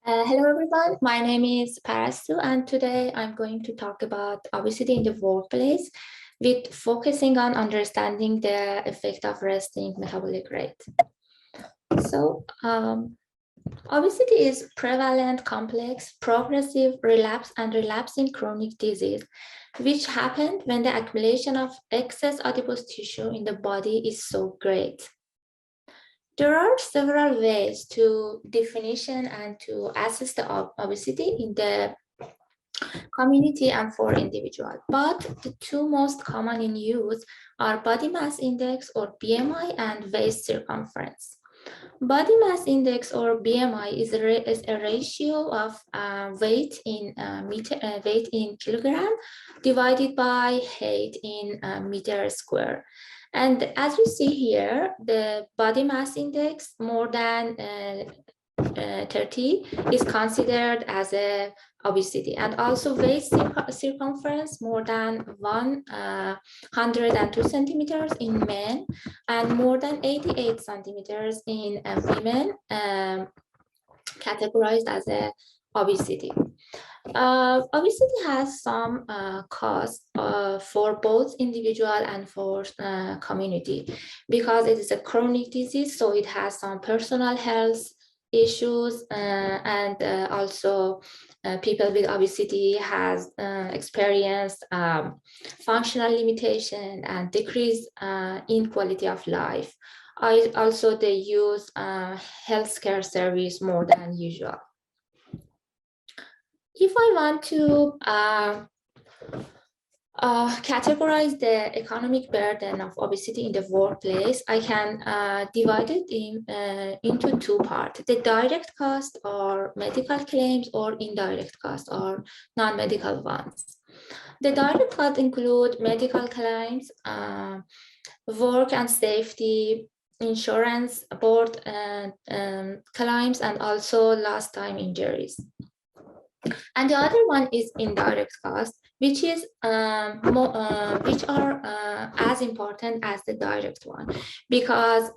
Hello everyone, my name is Parastou and today I'm going to talk about obesity in the workplace with focusing on understanding the effect of resting metabolic rate. So obesity is prevalent, complex, progressive, relapse and relapsing chronic disease which happens when the accumulation of excess adipose tissue in the body is so great. There are several ways to definition and to assess the obesity in the community and for individual, but the two most common in use are body mass index or BMI and waist circumference. Body mass index or BMI is a ratio of weight in kilogram divided by height in meter square. And as you see here, the body mass index more than 30 is considered as a obesity, and also waist circumference more than 102 centimeters in men and more than 88 centimeters in women categorized as a obesity. Obesity has some costs for both individual and for community because it is a chronic disease, so it has some personal health issues and also people with obesity has experienced functional limitation and decrease in quality of life. Also, they use healthcare service more than usual. If I want to categorize the economic burden of obesity in the workplace, I can divide it into two parts: the direct cost or medical claims, or indirect costs or non-medical ones. The direct costs include medical claims, work and safety, insurance board claims, and also lost time injuries. And the other one is indirect costs, which is which are as important as the direct one, because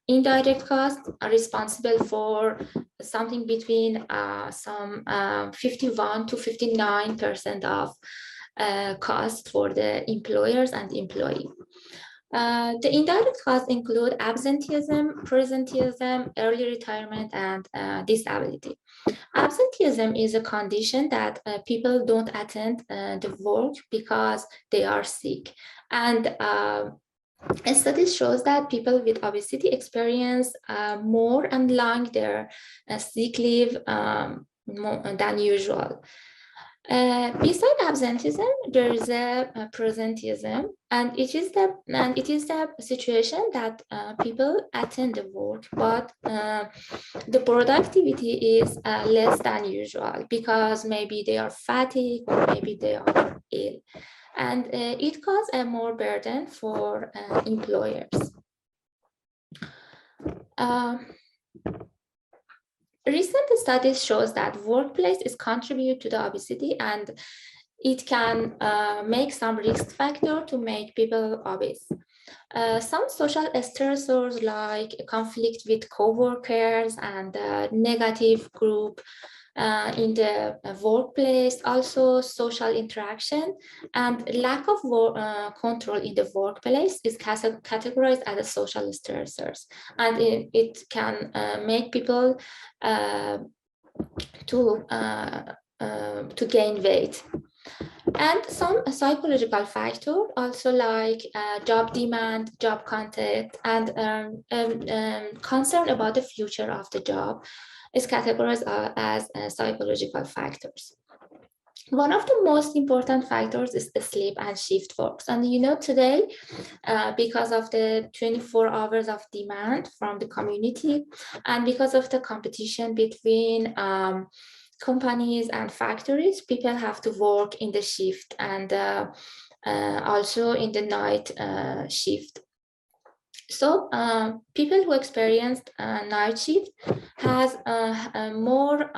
indirect costs are responsible for something between 51 to 59% of cost for the employers and employee. The indirect costs include absenteeism, presenteeism, early retirement, and disability. Absenteeism is a condition that people don't attend the work because they are sick. And a study shows that people with obesity experience more and longer sick leave than usual. Besides absenteeism, there is a presenteeism, and it is the situation that people attend the work, but the productivity is less than usual because maybe they are fatigued or maybe they are ill, and it causes a more burden for employers. Recent studies shows that workplace is contribute to the obesity, and it can make some risk factor to make people obese. Some social stressors like conflict with co-workers and negative group in the workplace, also social interaction and lack of control in the workplace is categorized as a social stressors, and it can make people to gain weight. And some psychological factors also like job demand, job content, and concern about the future of the job is categorized as psychological factors. One of the most important factors is the sleep and shift works. And you know, today, because of the 24 hours of demand from the community and because of the competition between companies and factories, people have to work in the shift and also in the night shift. So people who experienced night shift has a more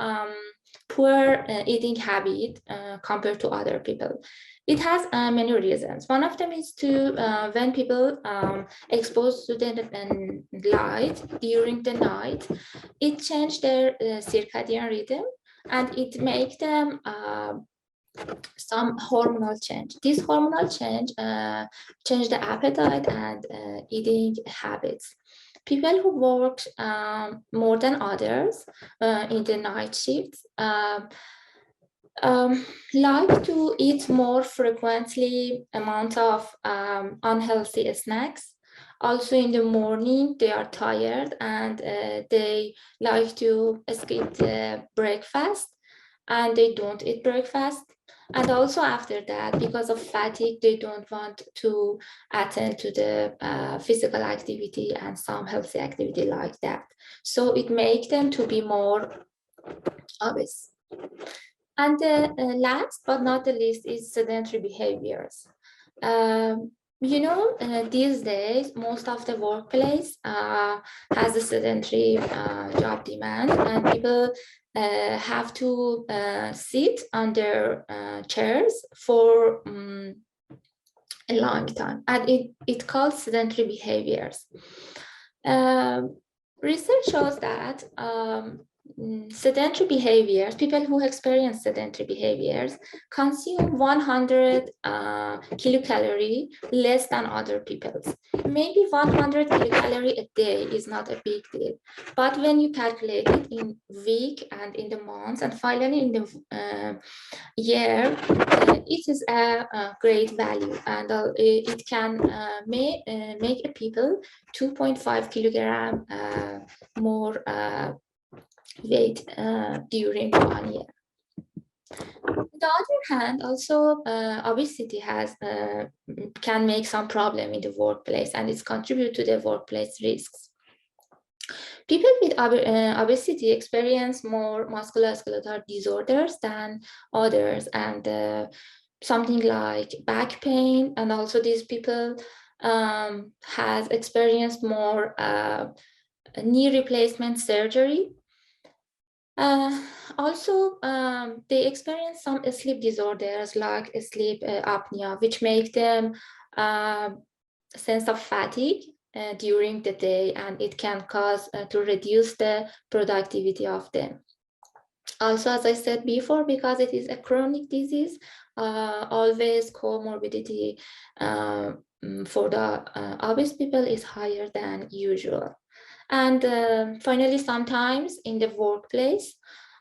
poor eating habit compared to other people, It has many reasons. One of them is to when people exposed to the light during the night, it changed their circadian rhythm, and it make them some hormonal change. This hormonal change the appetite and eating habits. People who work more than others in the night shifts like to eat more frequently amount of unhealthy snacks. Also in the morning, they are tired and they like to skip the breakfast and they don't eat breakfast. And also after that, because of fatigue, they don't want to attend to the physical activity and some healthy activity like that. So it makes them to be more obese. And the last but not the least is sedentary behaviors. These days, most of the workplace has a sedentary job demand, and people have to sit on their chairs for a long time, and it calls sedentary behaviors. Research shows that sedentary behaviors, people who experience sedentary behaviors consume 100 kilocalorie less than other people's. Maybe 100 kilocalorie a day is not a big deal, but when you calculate it in week and in the months and finally in the year, it is a great value, and it can make a people 2.5 kilogram more weight during 1 year. On the other hand, also obesity can make some problem in the workplace, and it's contribute to the workplace risks. People with obesity experience more musculoskeletal disorders than others, and something like back pain, and also these people has experienced more knee replacement surgery. Also, they experience some sleep disorders like sleep apnea, which make them sense of fatigue during the day, and it can cause to reduce the productivity of them. Also, as I said before, because it is a chronic disease, always comorbidity for the obese people is higher than usual. And finally, sometimes in the workplace,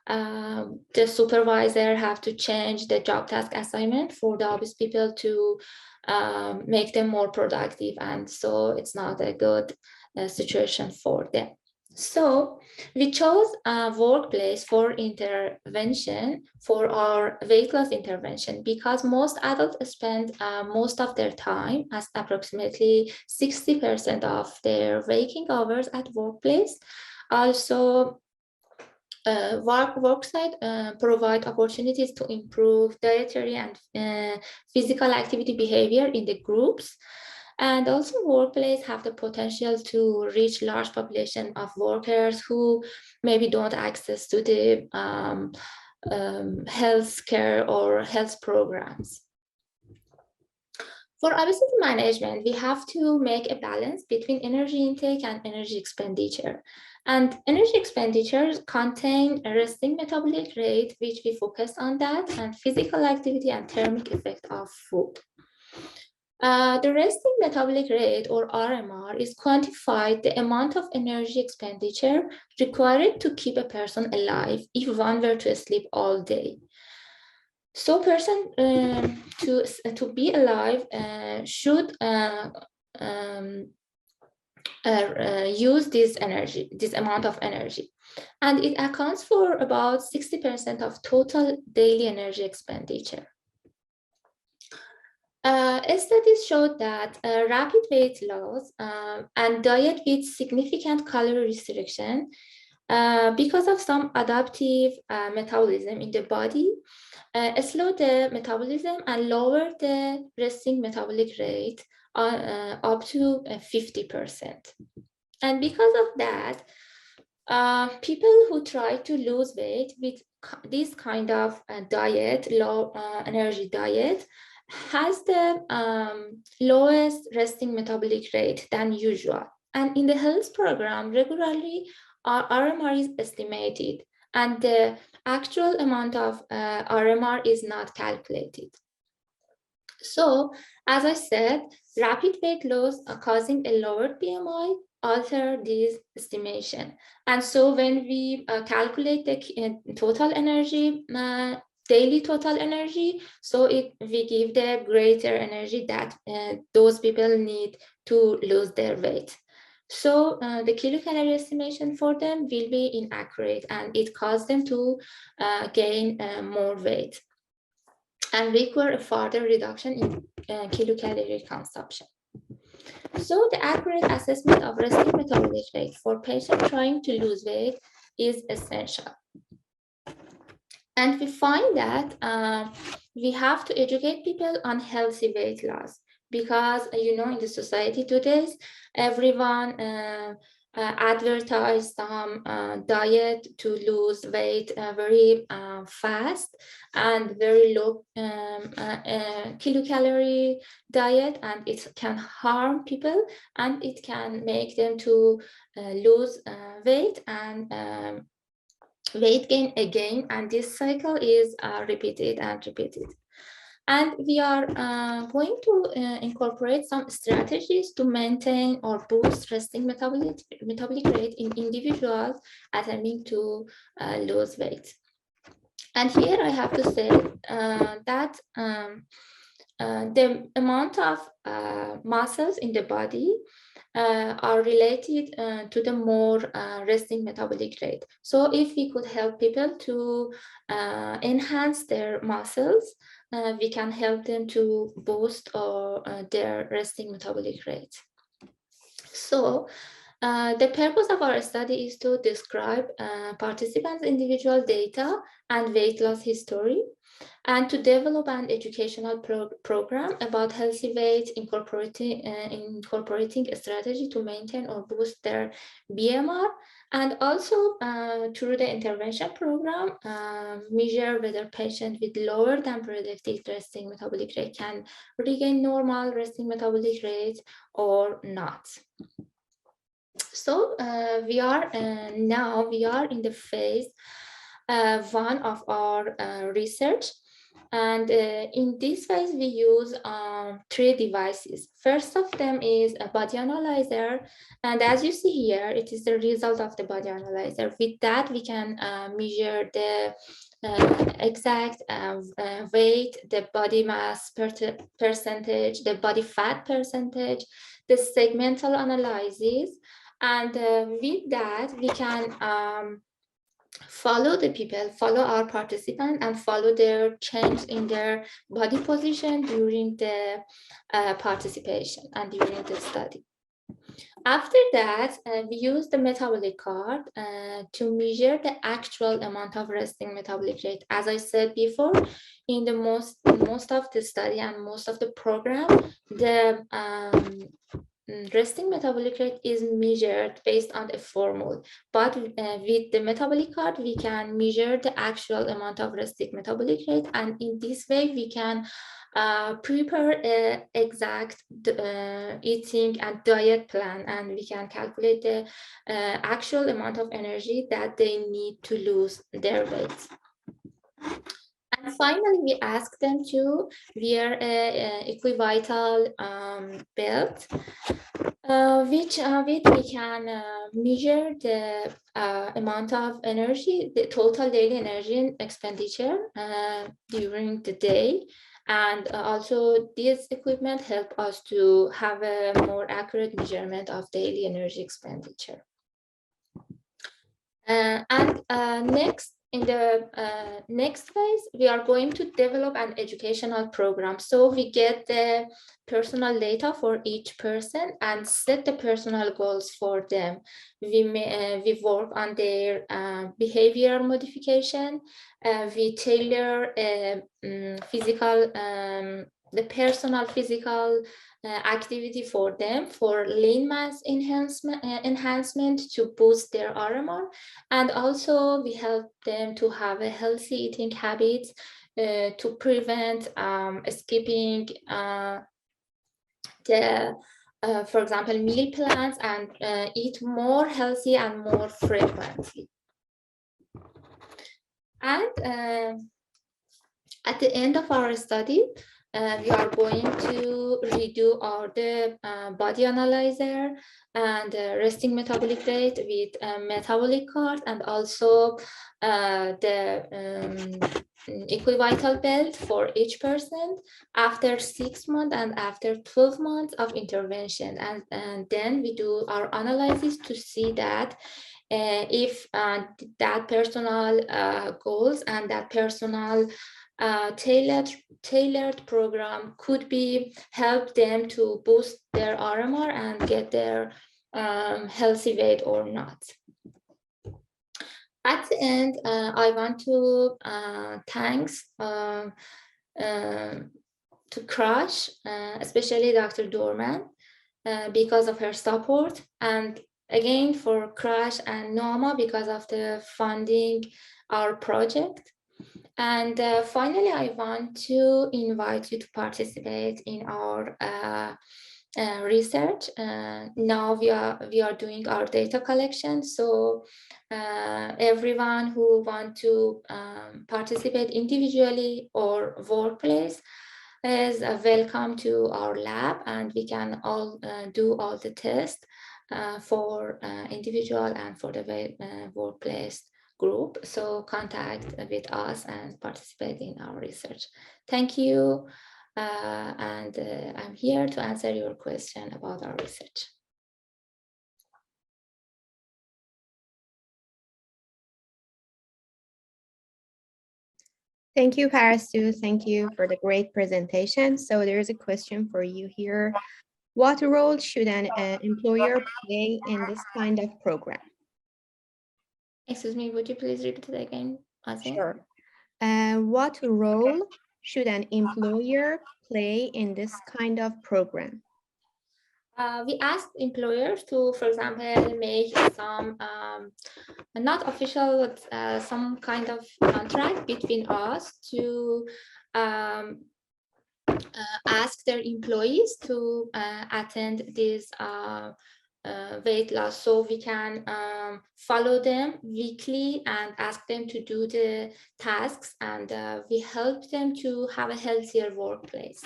the supervisor have to change the job task assignment for the obese people to make them more productive, and so it's not a good situation for them. So we chose a workplace for intervention for our weight loss intervention because most adults spend most of their time, as approximately 60% of their waking hours at workplace. Also, worksite provide opportunities to improve dietary and physical activity behavior in the groups. And also workplace have the potential to reach large population of workers who maybe don't access to the health care or health programs. For obesity management, we have to make a balance between energy intake and energy expenditure. And energy expenditures contain a resting metabolic rate, which we focus on that, and physical activity and thermic effect of food. The resting metabolic rate, or RMR, is quantified the amount of energy expenditure required to keep a person alive if one were to sleep all day. So person to be alive should use this amount of energy. And it accounts for about 60% of total daily energy expenditure. Studies showed that rapid weight loss and diet with significant calorie restriction because of some adaptive metabolism in the body slow the metabolism and lower the resting metabolic rate up to 50%. And because of that, people who try to lose weight with this kind of diet, low energy diet, has the lowest resting metabolic rate than usual. And in the health program, regularly our RMR is estimated, and the actual amount of RMR is not calculated. So, as I said, rapid weight loss causing a lower BMI alter this estimation. And so when we calculate the total energy, daily total energy, so we give the greater energy that those people need to lose their weight. So the kilocalorie estimation for them will be inaccurate, and it causes them to gain more weight and require a further reduction in kilocalorie consumption. So the accurate assessment of resting metabolic rate for patients trying to lose weight is essential. And we find that we have to educate people on healthy weight loss, because in the society today, everyone advertise some diet to lose weight very fast and very low kilocalorie diet, and it can harm people and it can make them to lose weight and weight gain again, and this cycle is repeated and repeated. And we are going to incorporate some strategies to maintain or boost resting metabolic rate in individuals attempting to lose weight. And here I have to say that the amount of muscles in the body are related to the more resting metabolic rate. So if we could help people to enhance their muscles, we can help them to boost their resting metabolic rate. So the purpose of our study is to describe participants' individual data and weight loss history, and to develop an educational program about healthy weight, incorporating a strategy to maintain or boost their BMR, and also through the intervention program, measure whether patients with lower than predicted resting metabolic rate can regain normal resting metabolic rate or not. So we are in the phase one of our research. And in this phase, we use 3 devices. First of them is a body analyzer. And as you see here, it is the result of the body analyzer. With that, we can measure the exact weight, the body mass percentage, the body fat percentage, the segmental analysis. And with that, we can follow our participants, and follow their change in their body position during the participation and during the study. After that, we use the metabolic card to measure the actual amount of resting metabolic rate. As I said before, in the most of the study and most of the program, the resting metabolic rate is measured based on a formula, but with the metabolic card, we can measure the actual amount of resting metabolic rate, and in this way, we can prepare an exact eating and diet plan, and we can calculate the actual amount of energy that they need to lose their weight. And finally, we ask them to wear an equivital belt, which we can measure the amount of energy, the total daily energy expenditure during the day. And also this equipment help us to have a more accurate measurement of daily energy expenditure. Next, in the next phase, we are going to develop an educational program. So we get the personal data for each person and set the personal goals for them. We work on their behavioral modification. We tailor the personal physical activity for them for lean mass enhancement to boost their RMR, and also we help them to have a healthy eating habits to prevent skipping for example, meal plans, and eat more healthy and more frequently. And at the end of our study, we are going to redo all the body analyzer and resting metabolic rate with metabolic card, and also the equivital belt for each person after 6 months and after 12 months of intervention. And then we do our analysis to see that if that personal goals and that personal tailored program could be help them to boost their RMR and get their healthy weight or not. At the end, I want to thanks to CROSH, especially Dr. Dorman, because of her support, and again for CROSH and NOMA because of the funding our project. And finally, I want to invite you to participate in our research. Now we are doing our data collection, so everyone who want to participate individually or workplace is welcome to our lab, and we can all do all the tests for individual and for the workplace group. So contact with us and participate in our research. Thank you. And I'm here to answer your question about our research. Thank you, Parastou. Thank you for the great presentation. So there is a question for you here. What role should an employer play in this kind of program? Excuse me, would you please repeat it again, Azim? Sure. What role should an employer play in this kind of program? We asked employers to, for example, make some not official, but some kind of contract between us to ask their employees to attend this weight loss, so we can follow them weekly and ask them to do the tasks, and we help them to have a healthier workplace.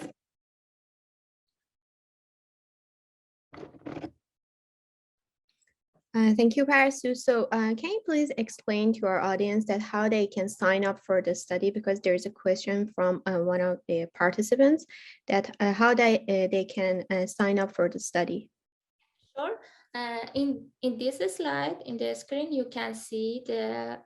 Thank you, Parastou. So can you please explain to our audience that how they can sign up for the study? Because there's a question from one of the participants that how they can sign up for the study. Sure. In this slide, in the screen, you can see the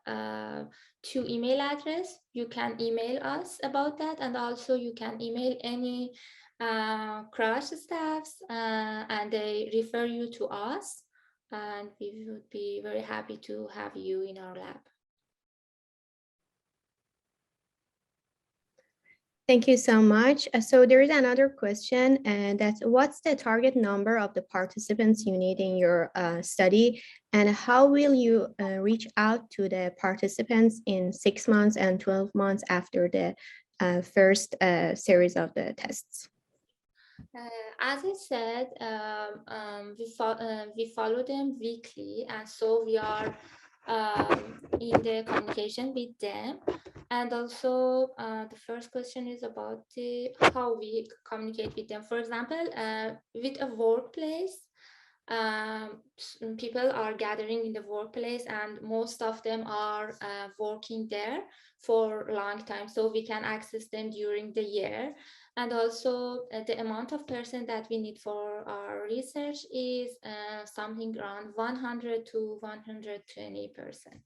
2 email address. You can email us about that, and also you can email any CROSH staffs, and they refer you to us, and we would be very happy to have you in our lab. Thank you so much. So there is another question, and that's what's the target number of the participants you need in your study, and how will you reach out to the participants in 6 months and 12 months after the first series of the tests? As I said, we follow them weekly, and so we are in the communication with them. And also, the first question is about how we communicate with them. For example, with a workplace, people are gathering in the workplace, and most of them are working there for a long time, so we can access them during the year. And also the amount of person that we need for our research is something around 100 to 120 person.